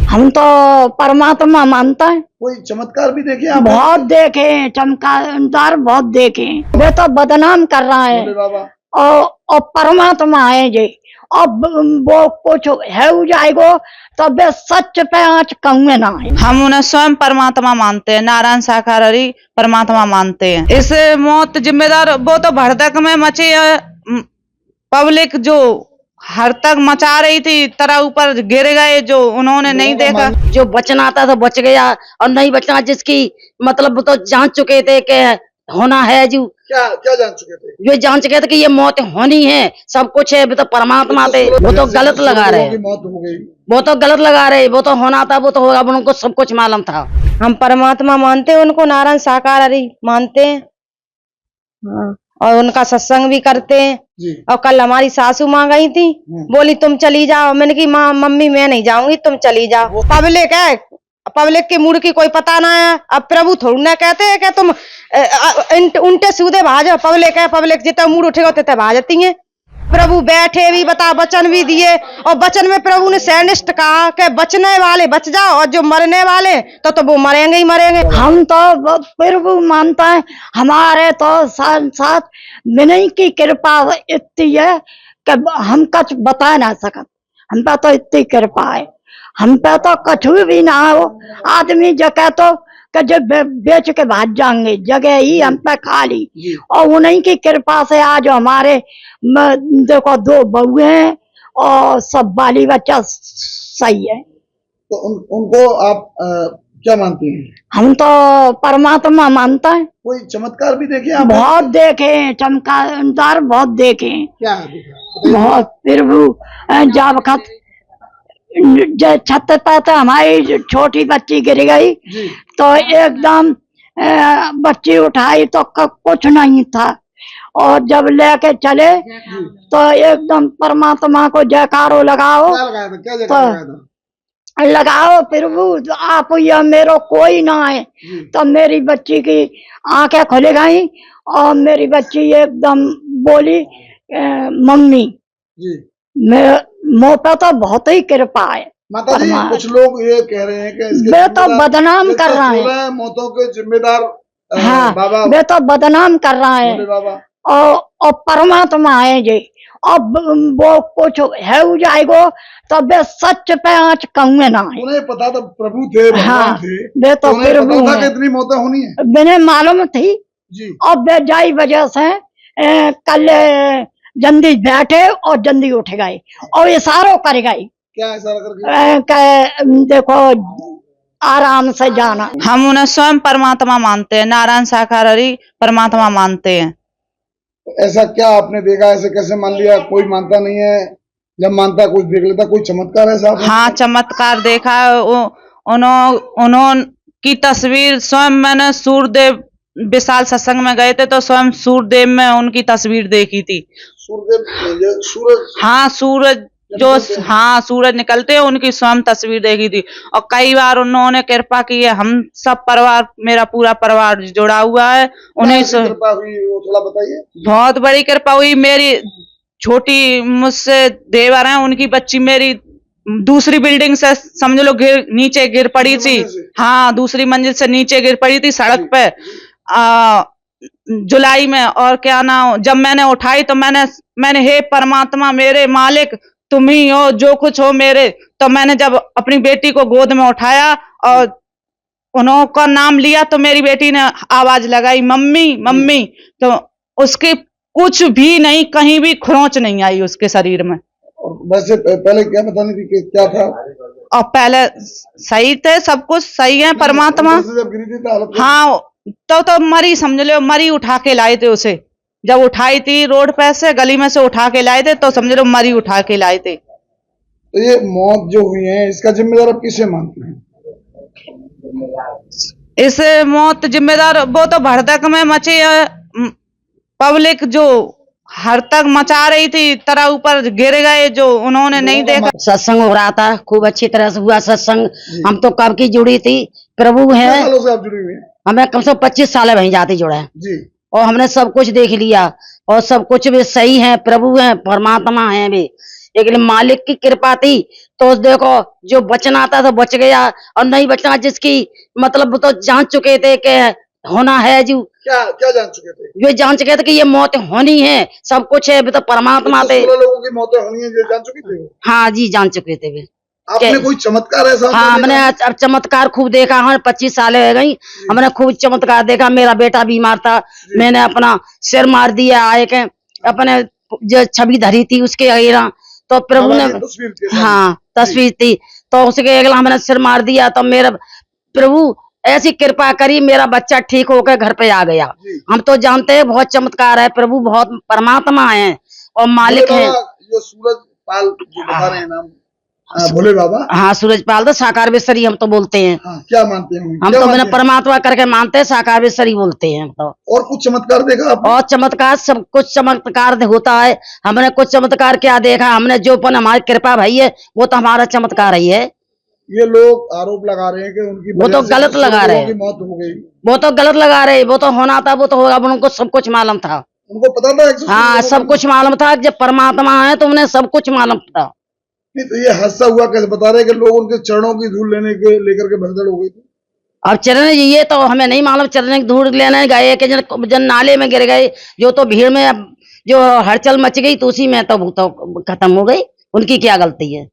हम तो परमात्मा मानता है। कोई चमत्कार भी देखे आप? बहुत देखे, चमत्कार बहुत देखे। वे तो बदनाम कर रहा है बोले बाबा। और परमात्मा है जी। अब वो कुछ है हो जाएगो तो वे सच पे आँच कहूँगे ना है। हम उन्हें स्वयं परमात्मा मानते हैं, नारायण साकारहरि परमात्मा मानते हैं। इस मौत जिम्मेदार वो तो भड़दक में मची पब्लिक जो हर तक मचा रही थी, तरह ऊपर गिर गए जो उन्होंने नहीं देखा। जो बचना आता था बच गया और नहीं बचना जिसकी मतलब तो जान चुके थे कि होना है। जो क्या जान चुके थे? जो जान चुके थे कि ये मौत होनी है, सब कुछ है, तो परमात्मा थे। वो तो गलत लगा रहे, मौत हो गई। वो तो गलत लगा रहे। वो तो होना था, वो तो होगा, उनको सब कुछ मालूम था। हम परमात्मा मानते हैं, उनको नारायण साकारहरि मानते हैं और उनका सत्संग भी करते हैं। और कल हमारी सासू माँ गई थी, बोली तुम चली जाओ। मैंने की माँ मम्मी मैं नहीं जाऊंगी, तुम चली जाओ। पब्लिक है, पब्लिक के मूड की कोई पता ना है। अब प्रभु थोड़ी ना कहते हैं कि तुम उल्टे सीधे भाजो। पब्लिक है, पब्लिक जितना मूड उठेगा उतने भाजती है। प्रभु बैठे भी बता, वचन भी दिए और वचन में प्रभु ने सैनिष्ठ कहा कि बचने वाले बच जाओ और जो मरने वाले तो वो मरेंगे ही मरेंगे। हम तो प्रभु मानता है। हमारे तो साथ विनय की कृपा इतनी है कि हम कुछ बता ना सकत। हम पे तो इतनी कृपा है, हम पे तो कछु भी ना हो। आदमी जगह तो जब बेच के भाग जाएंगे, जगह ही हम पे खाली। और उन्हीं की कृपा से आज हमारे देखो 2 बहुए हैं और सब बाली बच्चा सही है। तो उनको आप क्या मानते हैं? हम तो परमात्मा मानता है। कोई चमत्कार भी देखे आप? बहुत देखे, चमत्कार बहुत देखे। क्या बहुत प्रभु जब छत पे तो हमारी छोटी बच्ची गिर गई तो एकदम बच्ची उठाई तो कुछ नहीं था, और जब लेके चले तो एकदम परमात्मा को जयकारो लगाओ। तो लगाओ प्रभु आप, या मेरा कोई ना है। तो मेरी बच्ची की आंखें खुल गई और मेरी बच्ची एकदम बोली मम्मी मुँह पे तो बहुत ही कृपा है। माता जी, कुछ लोग ये कह रहे हैं कि वे तो बदनाम कर रहा है, मौतों के जिम्मेदार हाँ, वे तो बदनाम कर रहा है और परमात्मा है जी। अब वो कुछ है हो जाएगो तो वे सच पे आँच कहूँगे ना है। उन्हें पता था प्रभु थे, भगवान थे, वे तो फिर कितनी मौतें होनी है मैंने मालूम थी जी। और वे जाई वजह से कल जल्दी बैठे और जल्दी उठ गए और इशारों कर गए। क्या इशारा करके? देखो आराम से जाना। हम उन्हें स्वयं परमात्मा मानते हैं, नारायण साकारहरि परमात्मा मानते हैं। ऐसा क्या आपने देखा? ऐसे कैसे मान लिया? कोई मानता नहीं है, जब मानता कुछ देख लेता। कोई चमत्कार है साहब? हाँ, चमत्कार देखा। उन्होंने की तस्वीर स्वयं मैंने सूर्यदेव विशाल सत्संग में गए थे तो स्वयं सूर्यदेव में उनकी तस्वीर देखी थी। सूरज? हाँ, सूरज जो सूरज निकलते हैं उनकी स्वयं तस्वीर देखी थी। और कई बार उन्होंने कृपा की है। हम सब परिवार, मेरा पूरा परिवार जुड़ा हुआ है उन्हें। कृपा हुई वो थोड़ा बताइए। बहुत बड़ी कृपा हुई। मेरी छोटी मुझसे देवर है, उनकी बच्ची मेरी दूसरी बिल्डिंग से समझ लो नीचे गिर पड़ी थी। हाँ, दूसरी मंजिल से नीचे गिर पड़ी थी सड़क पे जुलाई में। और क्या नाम, जब मैंने उठाई तो मैंने हे परमात्मा मेरे मालिक तुम ही हो, जो कुछ हो मेरे। तो मैंने जब अपनी बेटी को गोद में उठाया और उनका नाम लिया तो मेरी बेटी ने आवाज लगाई मम्मी मम्मी। तो उसके कुछ भी नहीं, कहीं भी खरोंच नहीं आई उसके शरीर में। वैसे पहले क्या बताने थी कि क्या था? और पहले सही थे, सब कुछ सही है परमात्मा। हाँ, तो मरी समझ लो, मरी उठा के लाए थे उसे। जब उठाई थी रोड पे से, गली में से उठा के लाए थे तो समझ लो मरी उठा के लाए थे। तो ये मौत जो हुई है इसका जिम्मेदार आप किसे मानते हैं? इस मौत जिम्मेदार वो तो भड़दक में मची पब्लिक जो हर तक मचा रही थी, तरह ऊपर गिर गए जो उन्होंने नहीं देखा। सत्संग हो रहा था, खूब अच्छी तरह से हुआ सत्संग। हम तो कब की जुड़ी थी, प्रभु है। से आप जुड़ी हुई हैं? हमें कम से कम 25 साल वहीं जाते जुड़ा है जी। और हमने सब कुछ देख लिया और सब कुछ भी सही है, प्रभु है, परमात्मा है भी। लेकिन मालिक की कृपा थी तो देखो जो बचना था तो बच गया और नहीं बचना जिसकी मतलब वो तो जान चुके थे कि होना है जो क्या क्या जान चुके थे? वे जान चुके थे कि ये मौत होनी है, सब कुछ है, वे तो परमात्मा थे। 16 लोगों की मौतें होनी है, ये जान चुके थे वो? हाँ जी जान चुके थे वे। आपने कोई चमत्कार ऐसा हाँ देखा? हमने अब चमत्कार खूब देखा। हाँ 25 साल हो गई हमने खूब चमत्कार देखा। मेरा बेटा बीमार था, मैंने अपना सिर मार दिया आए के अपने जो छवि धरी थी उसके अगेरा तो प्रभु ने तस्वीर के सामने। हाँ तस्वीर थी तो उसके अगला हमने सिर मार दिया तो मेरा प्रभु ऐसी कृपा करी मेरा बच्चा ठीक होकर घर पे आ गया। हम तो जानते हैं बहुत चमत्कार है, प्रभु बहुत परमात्मा है और मालिक है। जो सूरज पाल जो बता रहे हैं नाम भोले बाबा, हाँ सूरजपाल तो साकार बेसरी हम तो बोलते हैं। हाँ, क्या मानते हैं? हम तो मैंने परमात्मा करके मानते हैं, साकार बेसरी बोलते हैं हम तो। और कुछ चमत्कार देखा आपने? और चमत्कार सब कुछ चमत्कार होता है। हमने कुछ चमत्कार क्या देखा, हमने जो पन हमारी कृपा भाई है वो तो हमारा चमत्कार ही है। ये लोग आरोप लगा रहे हैं कि उनकी वो तो वजह से गलत लगा रहे हैं। लोगों की मौत हो गई। वो तो गलत लगा रहे, वो तो होना था वो तो होगा, उनको सब कुछ मालूम था। उनको पता था 116 हाँ लोगों सब की कुछ मालूम था, जब परमात्मा है तो उन्हें सब कुछ मालूम था। नहीं, तो ये हादसा हुआ कैसे? बता रहे हैं कि लोग उनके चरणों की धूल लेकर के भगदड़ हो गई थी। अब चरण ये तो हमें नहीं मालूम, चरण की धूल लेने गए कि जन नाले में गिर गए, जो तो भीड़ में अब जो हलचल मच गई तो उसी में तो वो तो खत्म हो गई। उनकी क्या गलती है?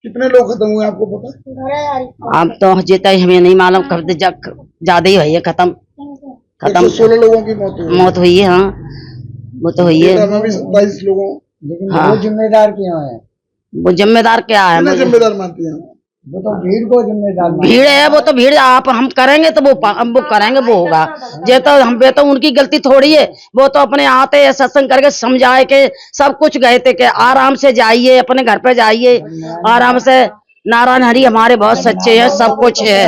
कितने लोग खत्म हुए आपको पता? अब तो जीता ही हमें नहीं मालूम, कब ज्यादा ही हुई है खत्म। 116 लोगों की मौत हुई है। हाँ वो तो हुई है। 27 लोगों। लेकिन हाँ। वो जिम्मेदार क्यों है? वो जिम्मेदार क्या है? कितने जिम्मेदार मानती हैं? वो तो भीड़ को जिम्मेदार मानते भीड़ है, वो तो भीड़ आप हम करेंगे तो वो करेंगे वो होगा। ये तो हम पे तो उनकी गलती थोड़ी है, वो तो अपने आते हैं सत्संग करके समझाए के सब कुछ गए थे कि आराम से जाइए, अपने घर पे जाइए आराम से। नारायण हरि हमारे बहुत सच्चे हैं, सब कुछ है।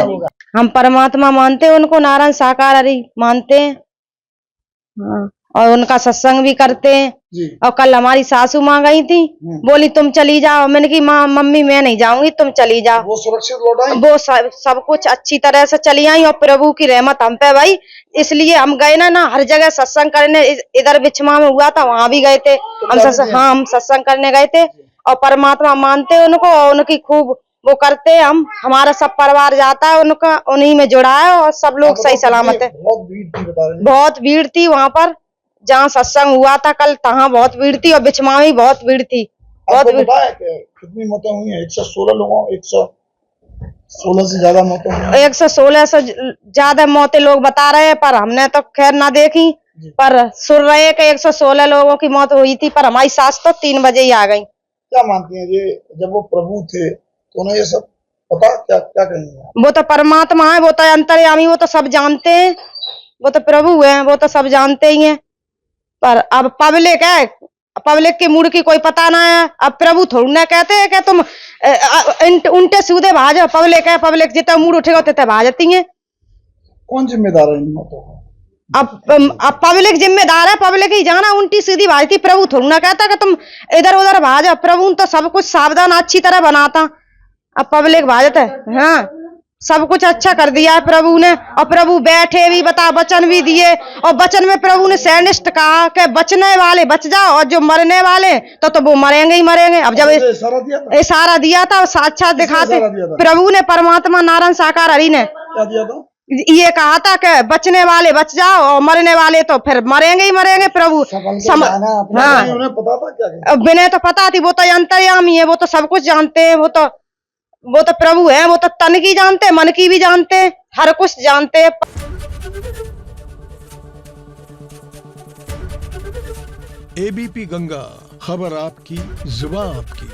हम परमात्मा मानते हैं उनको, नारायण साकार हरि मानते हैं। हाँ, और उनका सत्संग भी करते हैं। जी। और कल हमारी सासू माँ गई थी, बोली तुम चली जाओ। मैंने की माँ मम्मी मैं नहीं जाऊंगी, तुम चली जाओ। वो सुरक्षित लौट आई? वो सब कुछ अच्छी तरह से चली आई और प्रभु की रहमत हम पे भाई, इसलिए हम गए ना हर जगह सत्संग करने। इधर बिछमा में हुआ था वहां भी गए थे हम हम सत्संग करने गए थे और परमात्मा मानते हैं उनको और उनकी खूब वो करते हैं। हम हमारा सब परिवार जाता है उनका, उन्हीं में जुड़ा है और सब लोग सही सलामत है। बहुत भीड़ थी बता रहे हैं। बहुत भीड़ थी वहां पर जहाँ सत्संग हुआ था कल, तहाँ बहुत भीड़ थी और बिछमा में बहुत भीड़ थी। बहुत आपको पता है कि कितनी मौतें हुई हैं? 116 लोगों 116 से ज्यादा मौतें हुई हैं। 116 से ज्यादा मौतें लोग बता रहे हैं, पर हमने तो खैर ना देखी, पर सुन रहे हैं कि 116 लोगों की मौत हुई थी। पर हमारी सास तो 3 बजे ही आ गई। क्या मानती हैं ये जब वो प्रभु थे तो उन्हें ये सब पता? क्या क्या कहेंगे? वो तो परमात्मा है, वो तो अंतर्यामी, वो तो सब जानते हैं, वो तो प्रभु है, वो तो सब जानते ही हैं। पर अब पब्लिक है, पब्लिक के मूड की कोई पता ना है। अब प्रभु थोड़ी ना कहते हैं कि तुम उल्टे सीधे भाजो। पब्लिक है, पब्लिक जितना मूड उठेगा उतने भाजती है। कौन जिम्मेदार है इन मौतों का? अब पब्लिक जिम्मेदार है, पब्लिक ही जाना उल्टी सीधी भाजती। प्रभु थोड़ी ना कहता कि तुम इधर उधर भाजो। प्रभु तो सब कुछ सावधान अच्छी तरह बनाता, अब पब्लिक भाजत है। हाँ सब कुछ अच्छा कर दिया है प्रभु ने। और प्रभु बैठे भी बता वचन भी दिए और वचन में प्रभु ने सैनिष्ठ कहा कि बचने वाले बच जाओ और जो मरने वाले तो वो मरेंगे ही मरेंगे। अब जब इशारा दिया था साक्षात दिखाते प्रभु ने, परमात्मा नारायण साकार हरि ने क्या दिया था? ये कहा था कि बचने वाले बच जाओ और मरने वाले तो फिर मरेंगे ही मरेंगे। प्रभु हाँ उन्हें पता था क्या? बिना तो पता थी, वो तो अंतर्यामी है, वो तो सब कुछ जानते हैं। वो तो प्रभु है, वो तो तन की जानते हैं, मन की भी जानते हैं, हर कुछ जानते हैं। एबीपी गंगा, खबर आपकी, जुबान आपकी।